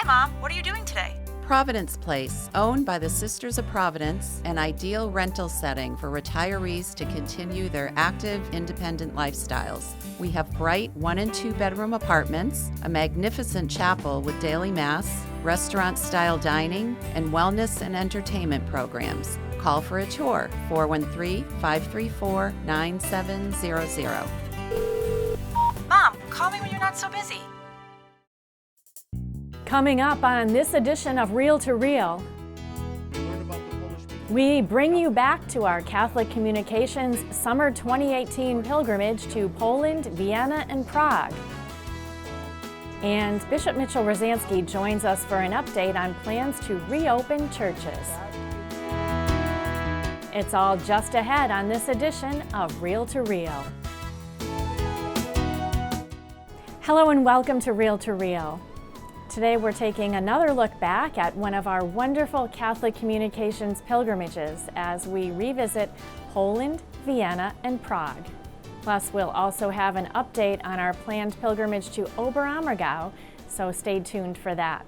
Mom. What are you doing today? Providence Place, owned by the Sisters of Providence, an ideal rental setting for retirees to continue their active, independent lifestyles. We have bright 1- and 2-bedroom apartments, a magnificent chapel with daily mass, restaurant-style dining, and wellness and entertainment programs. Call for a tour, 413-534-9700. Mom, call me when you're not so busy. Coming up on this edition of Reel to Reel, we bring you back to our Catholic Communications Summer 2018 pilgrimage to Poland, Vienna, and Prague. And Bishop Mitchell Rosansky joins us for an update on plans to reopen churches. It's all just ahead on this edition of Reel to Reel. Hello and welcome to Reel to Reel. Today we're taking another look back at one of our wonderful Catholic Communications pilgrimages as we revisit Poland, Vienna, and Prague. Plus, we'll also have an update on our planned pilgrimage to Oberammergau, so stay tuned for that.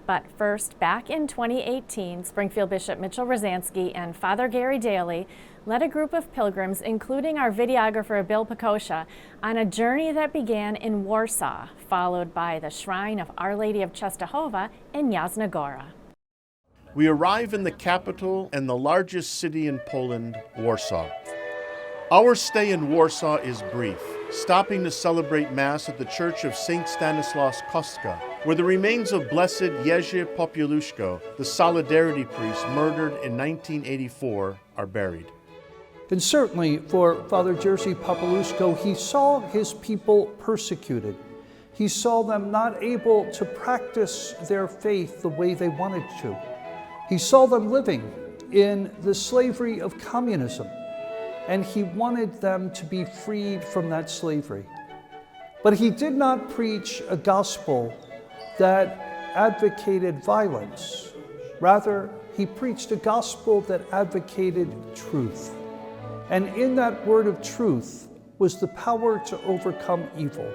But first, back in 2018, Springfield Bishop Mitchell Rosansky and Father Gary Daly led a group of pilgrims, including our videographer Bill Pekosha, on a journey that began in Warsaw, followed by the Shrine of Our Lady of Częstochowa in Jasna Góra. We arrive in the capital and the largest city in Poland, Warsaw. Our stay in Warsaw is brief, stopping to celebrate Mass at the Church of St. Stanislaus Kostka, where the remains of Blessed Jerzy Popieluszko, the Solidarity priest murdered in 1984, are buried. And certainly for Father Jerzy Popieluszko, he saw his people persecuted. He saw them not able to practice their faith the way they wanted to. He saw them living in the slavery of communism, and he wanted them to be freed from that slavery. But he did not preach a gospel that advocated violence. Rather, he preached a gospel that advocated truth. And in that word of truth was the power to overcome evil.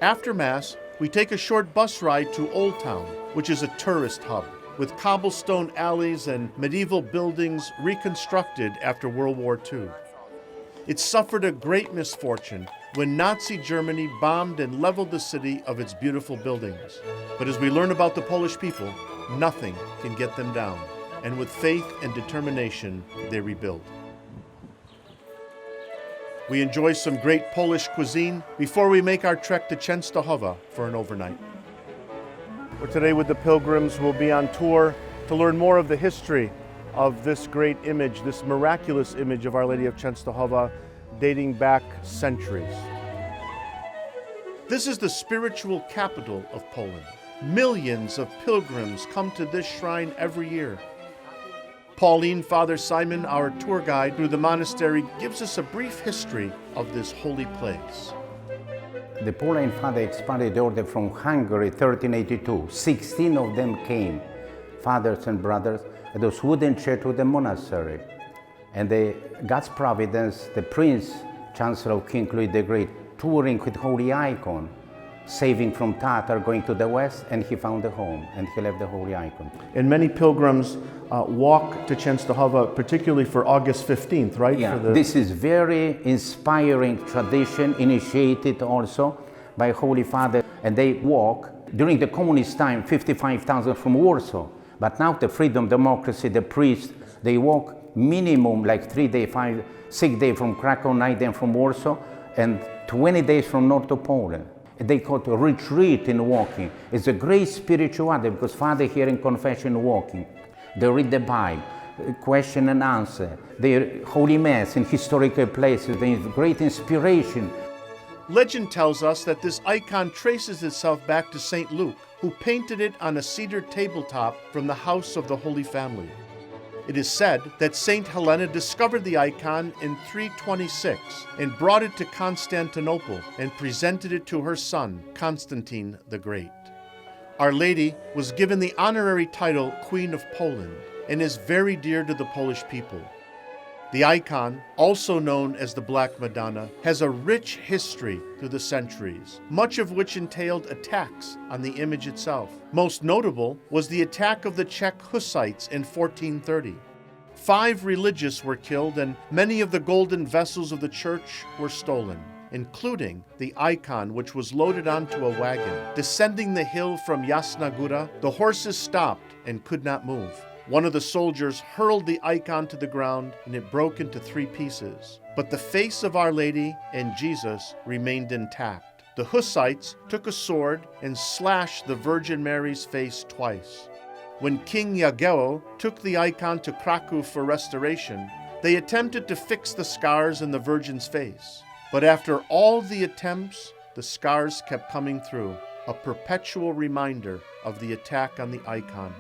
After Mass, we take a short bus ride to Old Town, which is a tourist hub, with cobblestone alleys and medieval buildings reconstructed after World War II. It suffered a great misfortune when Nazi Germany bombed and leveled the city of its beautiful buildings. But as we learn about the Polish people, nothing can get them down. And with faith and determination, they rebuild. We enjoy some great Polish cuisine before we make our trek to Częstochowa for an overnight. We're today with the pilgrims who will be on tour to learn more of the history of this great image, this miraculous image of Our Lady of Częstochowa dating back centuries. This is the spiritual capital of Poland. Millions of pilgrims come to this shrine every year. Pauline, Father Simon, our tour guide through the monastery, gives us a brief history of this holy place. The Pauline Father expanded the order from Hungary 1382. 16 of them came, fathers and brothers, at those wooden church with the monastery. And God's providence, the Prince, Chancellor of King Louis the Great, touring with holy icon, saving from Tatar, going to the west, and he found a home, and he left the holy icon. And many pilgrims walk to Częstochowa, particularly for August 15th, right? Yeah, this is very inspiring tradition, initiated also by Holy Father, and they walk. During the communist time, 55,000 from Warsaw, but now the freedom, democracy, the priests, they walk minimum like 3 days, 6 days from Krakow, 9 days from Warsaw, and 20 days from north of Poland. They call it a retreat in walking. It's a great spirituality because Father here in confession walking. They read the Bible, question and answer. They Holy Mass in historical places. They have great inspiration. Legend tells us that this icon traces itself back to St. Luke, who painted it on a cedar tabletop from the house of the Holy Family. It is said that St. Helena discovered the icon in 326 and brought it to Constantinople and presented it to her son, Constantine the Great. Our Lady was given the honorary title Queen of Poland and is very dear to the Polish people. The icon, also known as the Black Madonna, has a rich history through the centuries, much of which entailed attacks on the image itself. Most notable was the attack of the Czech Hussites in 1430. 5 religious were killed and many of the golden vessels of the church were stolen, including the icon, which was loaded onto a wagon. Descending the hill from Jasna Gora, the horses stopped and could not move. One of the soldiers hurled the icon to the ground and it broke into 3 pieces. But the face of Our Lady and Jesus remained intact. The Hussites took a sword and slashed the Virgin Mary's face twice. When King Jagiełło took the icon to Kraków for restoration, they attempted to fix the scars in the Virgin's face. But after all the attempts, the scars kept coming through, a perpetual reminder of the attack on the icon.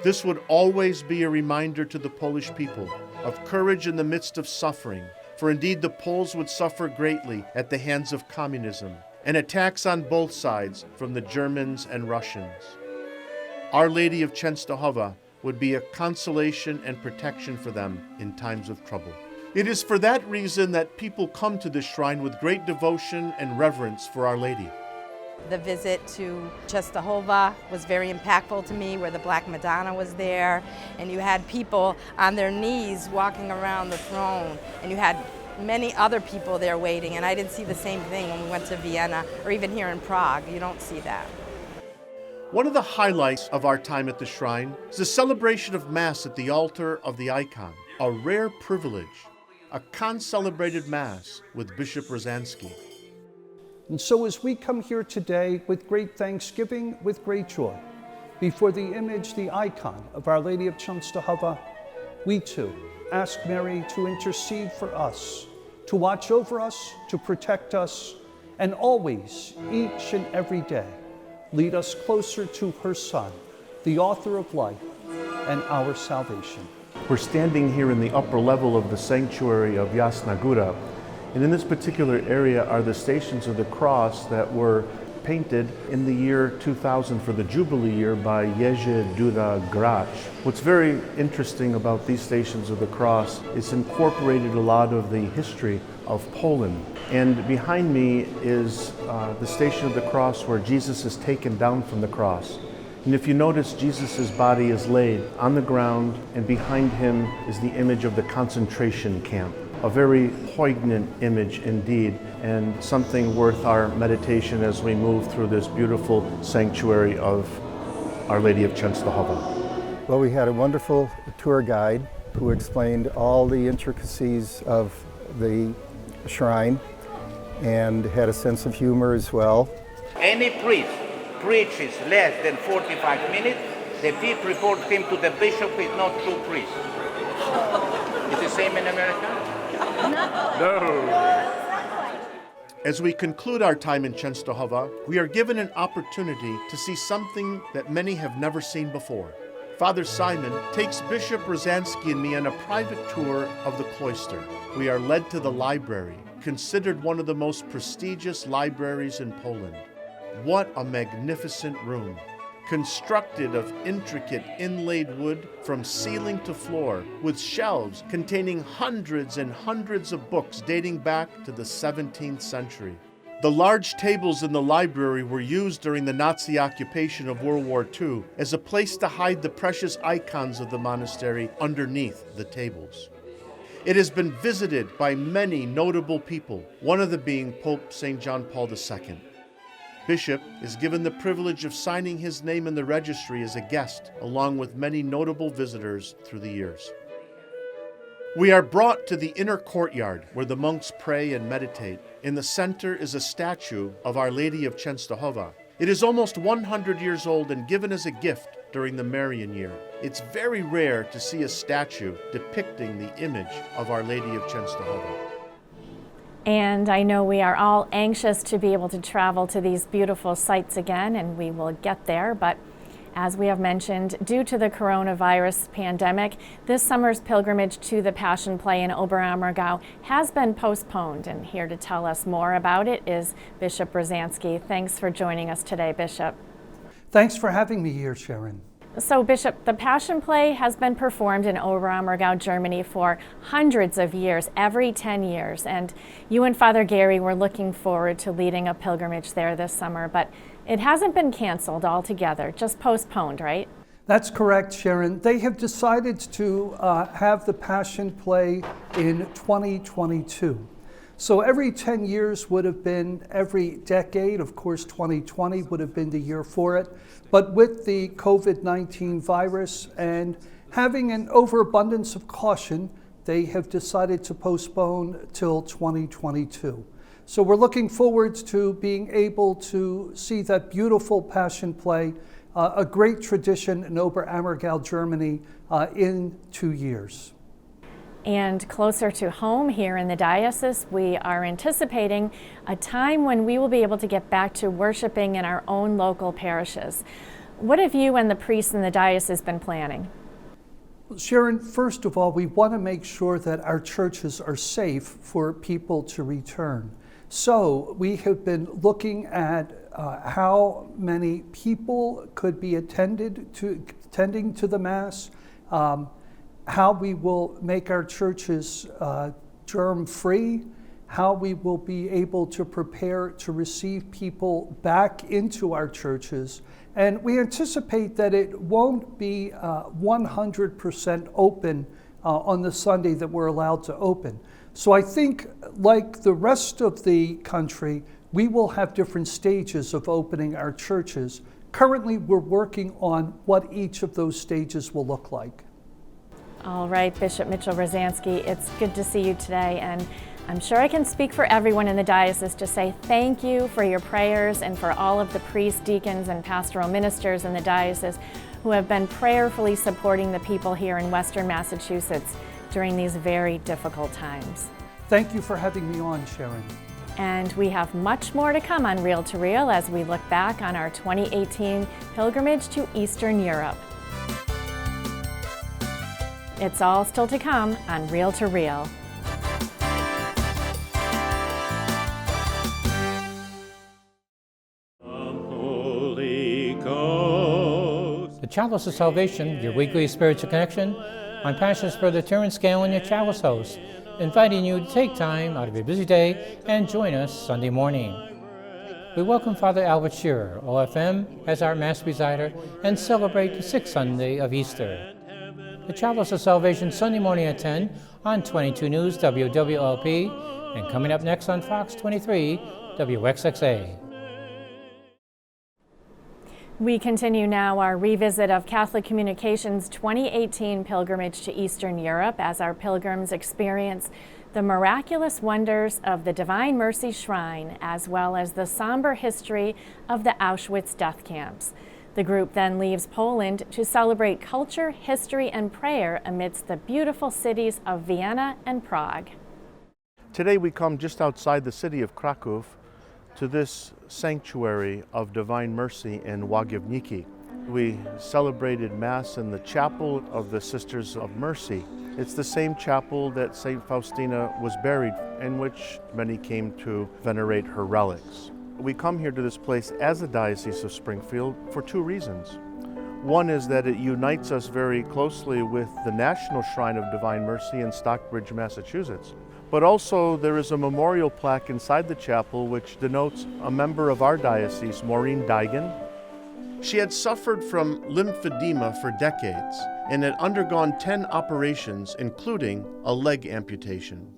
This would always be a reminder to the Polish people of courage in the midst of suffering, for indeed the Poles would suffer greatly at the hands of communism and attacks on both sides from the Germans and Russians. Our Lady of Częstochowa would be a consolation and protection for them in times of trouble. It is for that reason that people come to this shrine with great devotion and reverence for Our Lady. The visit to Częstochowa was very impactful to me, where the Black Madonna was there, and you had people on their knees walking around the throne, and you had many other people there waiting, and I didn't see the same thing when we went to Vienna or even here in Prague. You don't see that. One of the highlights of our time at the shrine is the celebration of Mass at the altar of the icon, a rare privilege, a concelebrated Mass with Bishop Rozansky. And so as we come here today with great thanksgiving, with great joy, before the image, the icon of Our Lady of Częstochowa, we too ask Mary to intercede for us, to watch over us, to protect us, and always, each and every day, lead us closer to her Son, the author of life and our salvation. We're standing here in the upper level of the sanctuary of Jasna Gora, and in this particular area are the Stations of the Cross that were painted in the year 2000 for the Jubilee year by Jerzy Duda Gracz. What's very interesting about these Stations of the Cross is incorporated a lot of the history of Poland. And behind me is the Station of the Cross where Jesus is taken down from the cross. And if you notice, Jesus' body is laid on the ground, and behind him is the image of the concentration camp. A very poignant image indeed, and something worth our meditation as we move through this beautiful sanctuary of Our Lady of Częstochowa. Well, we had a wonderful tour guide who explained all the intricacies of the shrine and had a sense of humor as well. Any priest preaches less than 45 minutes, the people report him to the bishop is not true priest. Is the same in America? No. As we conclude our time in Częstochowa, we are given an opportunity to see something that many have never seen before. Father Simon takes Bishop Rozansky and me on a private tour of the cloister. We are led to the library, considered one of the most prestigious libraries in Poland. What a magnificent room, constructed of intricate inlaid wood from ceiling to floor, with shelves containing hundreds and hundreds of books dating back to the 17th century. The large tables in the library were used during the Nazi occupation of World War II as a place to hide the precious icons of the monastery underneath the tables. It has been visited by many notable people, one of them being Pope St. John Paul II. Bishop is given the privilege of signing his name in the registry as a guest, along with many notable visitors through the years. We are brought to the inner courtyard where the monks pray and meditate. In the center is a statue of Our Lady of Częstochowa. It is almost 100 years old and given as a gift during the Marian year. It's very rare to see a statue depicting the image of Our Lady of Częstochowa. And I know we are all anxious to be able to travel to these beautiful sites again, and we will get there. But as we have mentioned, due to the coronavirus pandemic, this summer's pilgrimage to the Passion Play in Oberammergau has been postponed. And here to tell us more about it is Bishop Rozansky. Thanks for joining us today, Bishop. Thanks for having me here, Sharon. So, Bishop, the Passion Play has been performed in Oberammergau, Germany for hundreds of years, every 10 years. And you and Father Gary were looking forward to leading a pilgrimage there this summer, but it hasn't been canceled altogether, just postponed, right? That's correct, Sharon. They have decided to have the Passion Play in 2022. So every 10 years would have been every decade. Of course, 2020 would have been the year for it. But with the COVID-19 virus and having an overabundance of caution, they have decided to postpone till 2022. So we're looking forward to being able to see that beautiful Passion Play, a great tradition in Oberammergau, Germany, in 2 years. And closer to home here in the diocese, we are anticipating a time when we will be able to get back to worshiping in our own local parishes. What have you and the priests in the diocese been planning? Sharon, first of all, we want to make sure that our churches are safe for people to return. So we have been looking at how many people could be attending to the Mass, how we will make our churches germ-free, how we will be able to prepare to receive people back into our churches. And we anticipate that it won't be 100% open on the Sunday that we're allowed to open. So I think, like the rest of the country, we will have different stages of opening our churches. Currently, we're working on what each of those stages will look like. All right, Bishop Mitchell-Rosansky, it's good to see you today, and I'm sure I can speak for everyone in the diocese to say thank you for your prayers and for all of the priests, deacons, and pastoral ministers in the diocese who have been prayerfully supporting the people here in Western Massachusetts during these very difficult times. Thank you for having me on, Sharon. And we have much more to come on Reel to Reel as we look back on our 2018 pilgrimage to Eastern Europe. It's all still to come on Reel to Reel. The Chalice of Salvation, your weekly spiritual connection. I'm Pastor's Brother Terrence Gale and your Chalice host, inviting you to take time out of your busy day and join us Sunday morning. We welcome Father Albert Shearer, OFM, as our Mass presider and celebrate the 6th Sunday of Easter. The Chalice of Salvation Sunday morning at 10 on 22 News WWLP, and coming up next on Fox 23 WXXA. We continue now our revisit of Catholic Communications' 2018 pilgrimage to Eastern Europe as our pilgrims experience the miraculous wonders of the Divine Mercy Shrine as well as the somber history of the Auschwitz death camps. The group then leaves Poland to celebrate culture, history, and prayer amidst the beautiful cities of Vienna and Prague. Today we come just outside the city of Kraków to this sanctuary of Divine Mercy in Łagiewnicki. We celebrated Mass in the chapel of the Sisters of Mercy. It's the same chapel that St. Faustina was buried, in which many came to venerate her relics. We come here to this place as a Diocese of Springfield for two reasons. One is that it unites us very closely with the National Shrine of Divine Mercy in Stockbridge, Massachusetts. But also there is a memorial plaque inside the chapel which denotes a member of our diocese, Maureen Daigen. She had suffered from lymphedema for decades and had undergone 10 operations, including a leg amputation.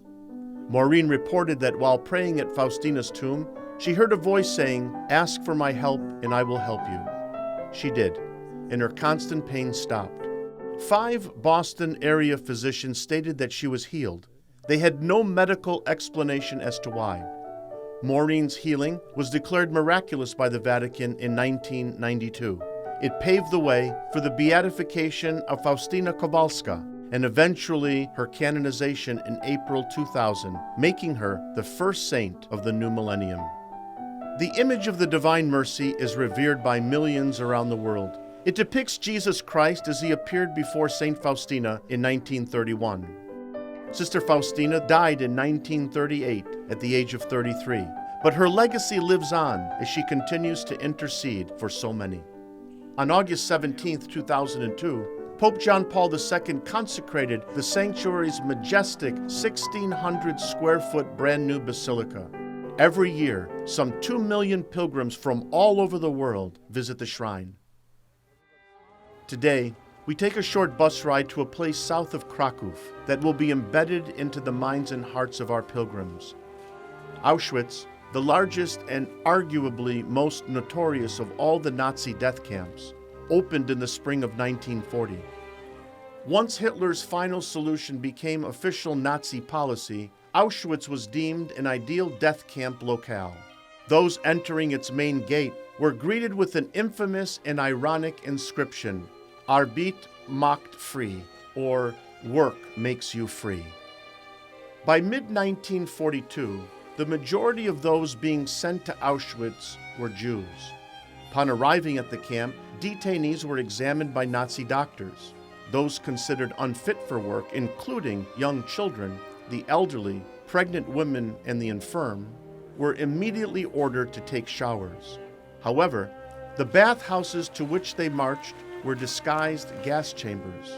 Maureen reported that while praying at Faustina's tomb, she heard a voice saying, "Ask for my help and I will help you." She did, and her constant pain stopped. 5 Boston area physicians stated that she was healed. They had no medical explanation as to why. Maureen's healing was declared miraculous by the Vatican in 1992. It paved the way for the beatification of Faustina Kowalska and eventually her canonization in April 2000, making her the first saint of the new millennium. The image of the Divine Mercy is revered by millions around the world. It depicts Jesus Christ as he appeared before St. Faustina in 1931. Sister Faustina died in 1938 at the age of 33, but her legacy lives on as she continues to intercede for so many. On August 17, 2002, Pope John Paul II consecrated the sanctuary's majestic 1,600 square foot brand new basilica. Every year, some 2 million pilgrims from all over the world visit the shrine. Today, we take a short bus ride to a place south of Krakow that will be embedded into the minds and hearts of our pilgrims. Auschwitz, the largest and arguably most notorious of all the Nazi death camps, opened in the spring of 1940. Once Hitler's final solution became official Nazi policy, Auschwitz was deemed an ideal death camp locale. Those entering its main gate were greeted with an infamous and ironic inscription, Arbeit macht frei, or work makes you free. By mid-1942, the majority of those being sent to Auschwitz were Jews. Upon arriving at the camp, detainees were examined by Nazi doctors. Those considered unfit for work, including young children, the elderly, pregnant women, and the infirm, were immediately ordered to take showers. However, the bathhouses to which they marched were disguised gas chambers.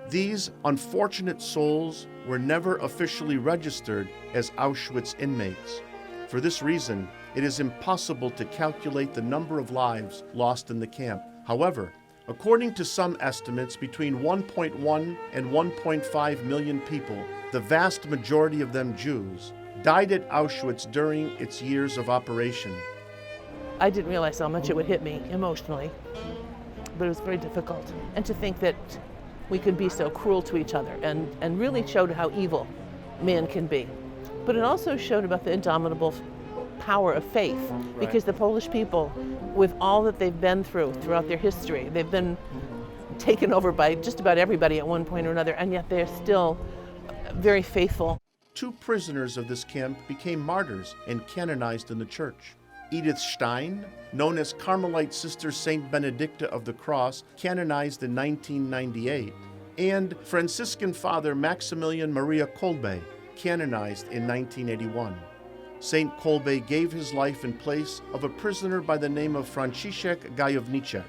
These unfortunate souls were never officially registered as Auschwitz inmates. For this reason, it is impossible to calculate the number of lives lost in the camp. However, according to some estimates, between 1.1 and 1.5 million people, the vast majority of them Jews, died at Auschwitz during its years of operation. I didn't realize how much it would hit me emotionally, but it was very difficult. And to think that we could be so cruel to each other and really showed how evil man can be. But it also showed about the indomitable power of faith, because the Polish people, with all that they've been through throughout their history, they've been taken over by just about everybody at one point or another, and yet they're still very faithful. 2 prisoners of this camp became martyrs and canonized in the church. Edith Stein, known as Carmelite Sister Saint Benedicta of the Cross, canonized in 1998, and Franciscan Father Maximilian Maria Kolbe, canonized in 1981. Saint Kolbe gave his life in place of a prisoner by the name of Franciszek Gajowniczek,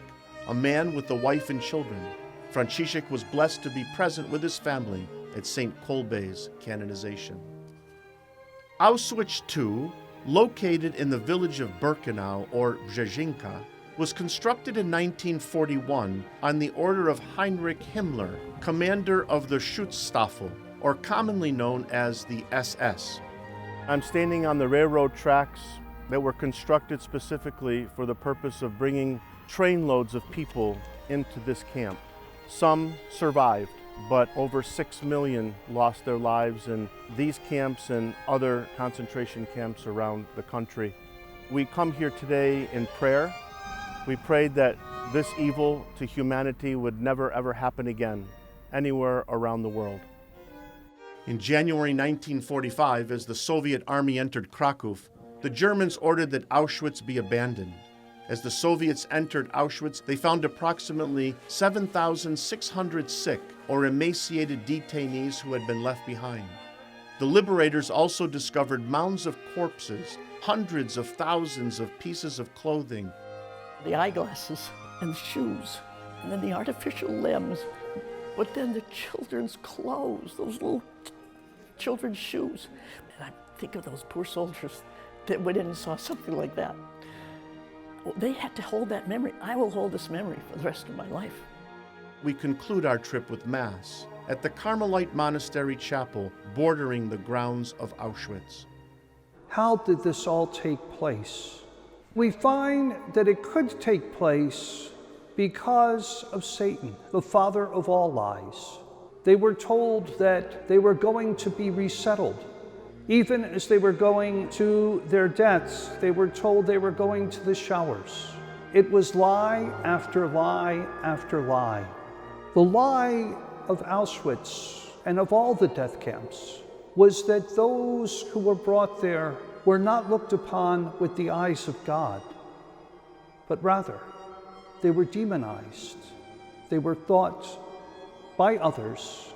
a man with a wife and children. Franciszek was blessed to be present with his family at Saint Kolbe's canonization. Auschwitz II, located in the village of Birkenau, or Brzezinka, was constructed in 1941 on the order of Heinrich Himmler, commander of the Schutzstaffel, or commonly known as the SS. I'm standing on the railroad tracks that were constructed specifically for the purpose of bringing trainloads of people into this camp. Some survived, but over 6 million lost their lives in these camps and other concentration camps around the country. We come here today in prayer. We prayed that this evil to humanity would never ever happen again anywhere around the world. In January 1945, as the Soviet army entered Krakow, the Germans ordered that Auschwitz be abandoned. As the Soviets entered Auschwitz, they found approximately 7,600 sick or emaciated detainees who had been left behind. The liberators also discovered mounds of corpses, hundreds of thousands of pieces of clothing. The eyeglasses and the shoes, and then the artificial limbs, but then the children's clothes, those little children's shoes. And I think of those poor soldiers that went in and saw something like that. They had to hold that memory. I will hold this memory for the rest of my life. We conclude our trip with Mass at the Carmelite Monastery chapel bordering the grounds of Auschwitz. How did this all take place? We find that it could take place because of Satan, the father of all lies. They were told that they were going to be resettled. Even as they were going to their deaths, they were told they were going to the showers. It was lie after lie after lie. The lie of Auschwitz and of all the death camps was that those who were brought there were not looked upon with the eyes of God, but rather they were demonized. They were thought by others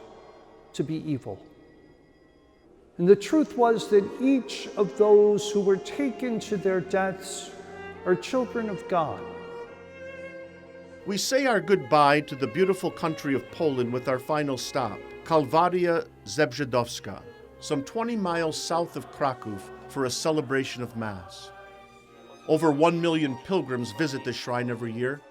to be evil. And the truth was that each of those who were taken to their deaths are children of God. We say our goodbye to the beautiful country of Poland with our final stop, Kalwaria Zebrzydowska, some 20 miles south of Kraków, for a celebration of Mass. Over 1 million pilgrims visit the shrine every year.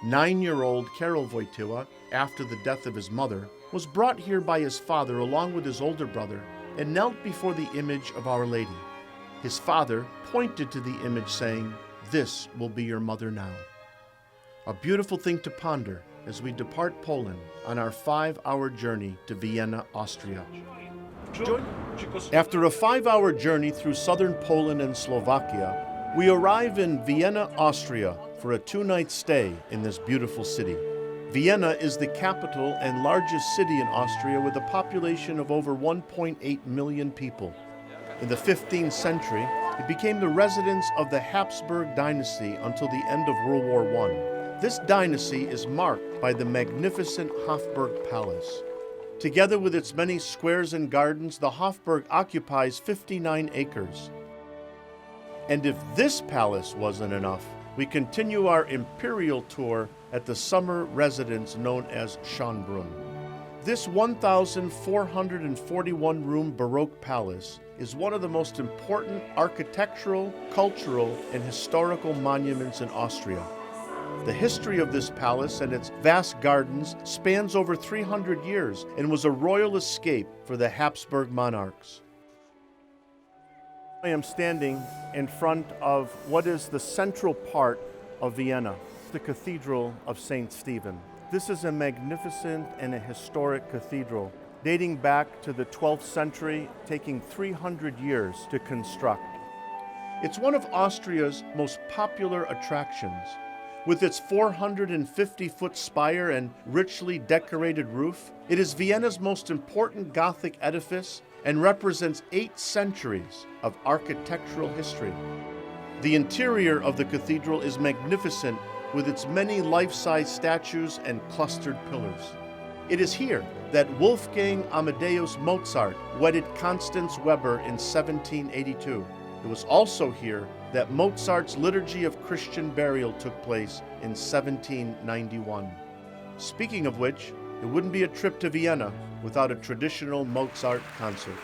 9-year-old Karol Wojtyła, after the death of his mother, was brought here by his father along with his older brother and knelt before the image of Our Lady. His father pointed to the image saying, "This will be your mother now." A beautiful thing to ponder as we depart Poland on our 5-hour journey to Vienna, Austria. After a 5-hour journey through southern Poland and Slovakia, we arrive in Vienna, Austria for a 2-night stay in this beautiful city. Vienna is the capital and largest city in Austria with a population of over 1.8 million people. In the 15th century, it became the residence of the Habsburg dynasty until the end of World War I. This dynasty is marked by the magnificent Hofburg Palace. Together with its many squares and gardens, the Hofburg occupies 59 acres. And if this palace wasn't enough, we continue our imperial tour at the summer residence known as Schönbrunn. This 1,441-room Baroque palace is one of the most important architectural, cultural, and historical monuments in Austria. The history of this palace and its vast gardens spans over 300 years and was a royal escape for the Habsburg monarchs. I am standing in front of what is the central part of Vienna, the Cathedral of St Stephen. This is a magnificent and a historic cathedral, dating back to the 12th century, taking 300 years to construct. It's one of Austria's most popular attractions. With its 450-foot spire and richly decorated roof, it is Vienna's most important Gothic edifice and represents 8 centuries of architectural history. The interior of the cathedral is magnificent with its many life-size statues and clustered pillars. It is here that Wolfgang Amadeus Mozart wedded Constance Weber in 1782. It was also here that Mozart's Liturgy of Christian Burial took place in 1791. Speaking of which, it wouldn't be a trip to Vienna without a traditional Mozart concert.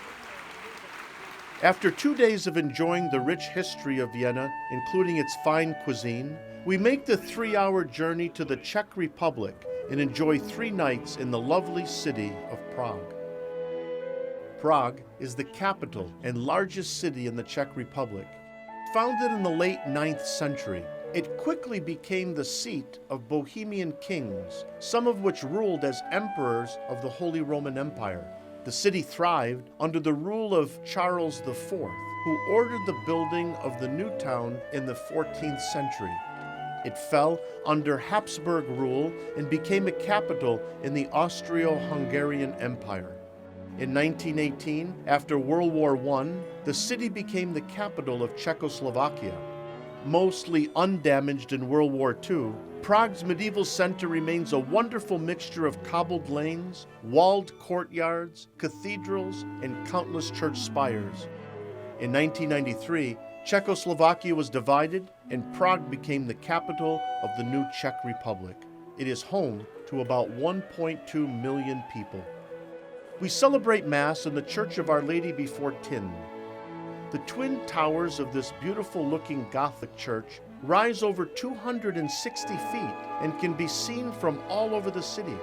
After 2 days of enjoying the rich history of Vienna, including its fine cuisine, we make the 3-hour journey to the Czech Republic and enjoy 3 nights in the lovely city of Prague. Prague is the capital and largest city in the Czech Republic. Founded in the late 9th century, it quickly became the seat of Bohemian kings, some of which ruled as emperors of the Holy Roman Empire. The city thrived under the rule of Charles IV, who ordered the building of the new town in the 14th century. It fell under Habsburg rule and became a capital in the Austro-Hungarian Empire. In 1918, after World War I, the city became the capital of Czechoslovakia. Mostly undamaged in World War II, Prague's medieval center remains a wonderful mixture of cobbled lanes, walled courtyards, cathedrals, and countless church spires. In 1993, Czechoslovakia was divided and Prague became the capital of the new Czech Republic. It is home to about 1.2 million people. We celebrate Mass in the Church of Our Lady before Tin. The twin towers of this beautiful-looking Gothic church rise over 260 feet and can be seen from all over the city.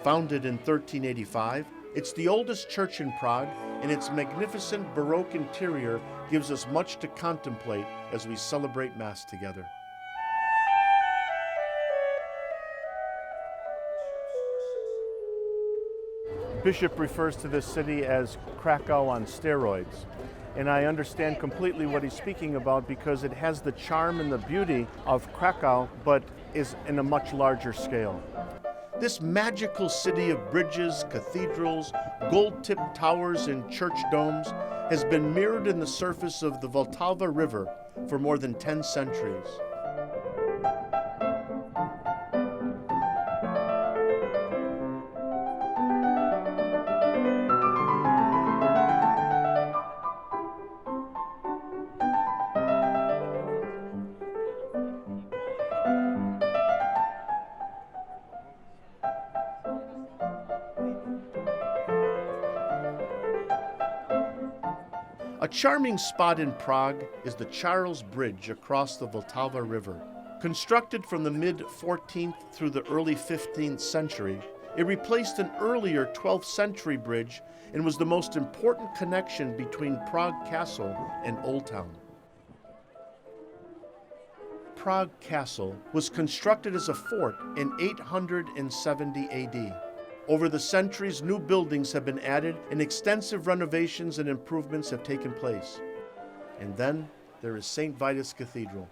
Founded in 1385, it's the oldest church in Prague, and its magnificent Baroque interior gives us much to contemplate as we celebrate Mass together. Bishop refers to this city as Krakow on steroids. And I understand completely what he's speaking about because it has the charm and the beauty of Krakow, but is in a much larger scale. This magical city of bridges, cathedrals, gold-tipped towers, and church domes has been mirrored in the surface of the Vltava River for more than 10 centuries. A charming spot in Prague is the Charles Bridge across the Vltava River. Constructed from the mid-14th through the early 15th century, it replaced an earlier 12th century bridge and was the most important connection between Prague Castle and Old Town. Prague Castle was constructed as a fort in 870 AD. Over the centuries, new buildings have been added and extensive renovations and improvements have taken place. And then there is St. Vitus Cathedral.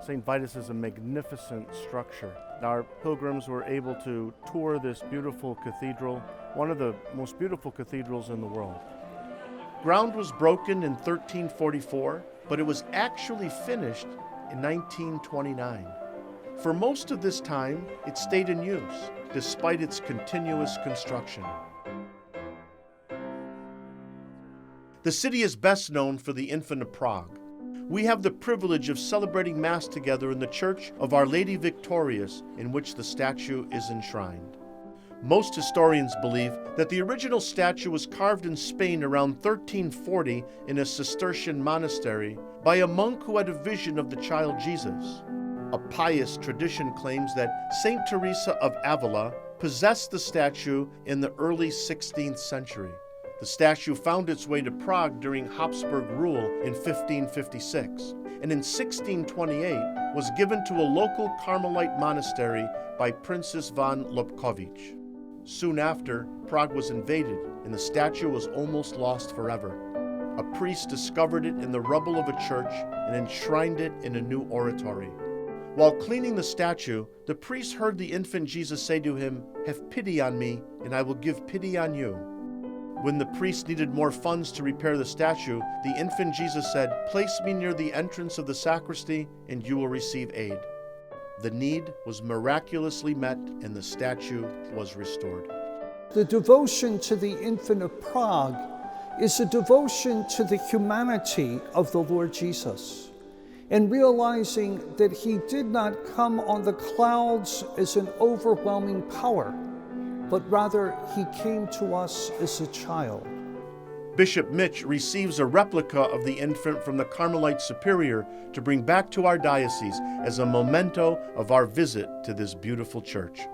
St. Vitus is a magnificent structure. Our pilgrims were able to tour this beautiful cathedral, one of the most beautiful cathedrals in the world. Ground was broken in 1344, but it was actually finished in 1929. For most of this time, it stayed in use, despite its continuous construction. The city is best known for the Infant of Prague. We have the privilege of celebrating Mass together in the Church of Our Lady Victorious, in which the statue is enshrined. Most historians believe that the original statue was carved in Spain around 1340 in a Cistercian monastery by a monk who had a vision of the child Jesus. A pious tradition claims that Saint Teresa of Avila possessed the statue in the early 16th century. The statue found its way to Prague during Habsburg rule in 1556, and in 1628 was given to a local Carmelite monastery by Princess von Lobkowicz. Soon after, Prague was invaded, and the statue was almost lost forever. A priest discovered it in the rubble of a church and enshrined it in a new oratory. While cleaning the statue, the priest heard the infant Jesus say to him, "Have pity on me, and I will give pity on you." When the priest needed more funds to repair the statue, the infant Jesus said, "Place me near the entrance of the sacristy, and you will receive aid." The need was miraculously met, and the statue was restored. The devotion to the Infant of Prague is a devotion to the humanity of the Lord Jesus, and realizing that he did not come on the clouds as an overwhelming power, but rather he came to us as a child. Bishop Mitch receives a replica of the infant from the Carmelite Superior to bring back to our diocese as a memento of our visit to this beautiful church.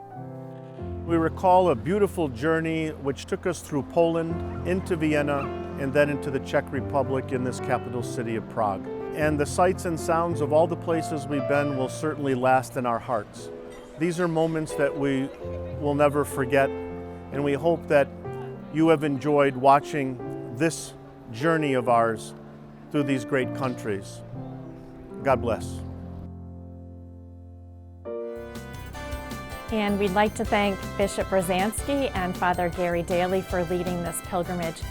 We recall a beautiful journey which took us through Poland, into Vienna, and then into the Czech Republic in this capital city of Prague. And the sights and sounds of all the places we've been will certainly last in our hearts. These are moments that we will never forget, and we hope that you have enjoyed watching this journey of ours through these great countries. God bless. And we'd like to thank Bishop Brzezinski and Father Gary Daly for leading this pilgrimage.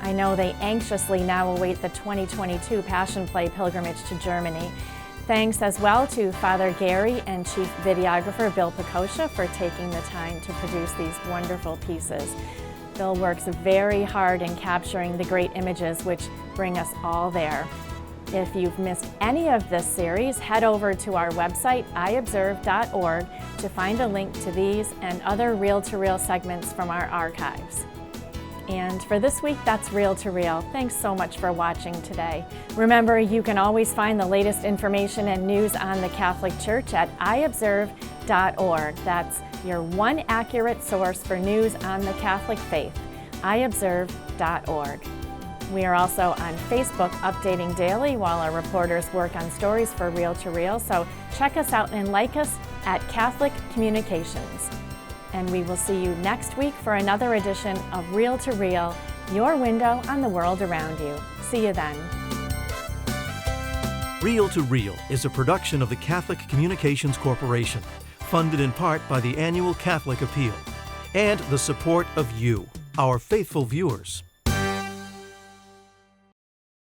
I know they anxiously now await the 2022 Passion Play pilgrimage to Germany. Thanks as well to Father Gary and Chief Videographer Bill Pecosha for taking the time to produce these wonderful pieces. Bill works very hard in capturing the great images which bring us all there. If you've missed any of this series, head over to our website, iobserve.org, to find a link to these and other reel-to-reel segments from our archives. And for this week, that's Reel to Reel. Thanks so much for watching today. Remember, you can always find the latest information and news on the Catholic Church at iobserve.org. That's your one accurate source for news on the Catholic faith, iobserve.org. We are also on Facebook updating daily while our reporters work on stories for Reel to Reel, so check us out and like us at Catholic Communications. And we will see you next week for another edition of Reel to Reel, your window on the world around you. See you then. Reel to Reel is a production of the Catholic Communications Corporation, funded in part by the annual Catholic Appeal, and the support of you, our faithful viewers.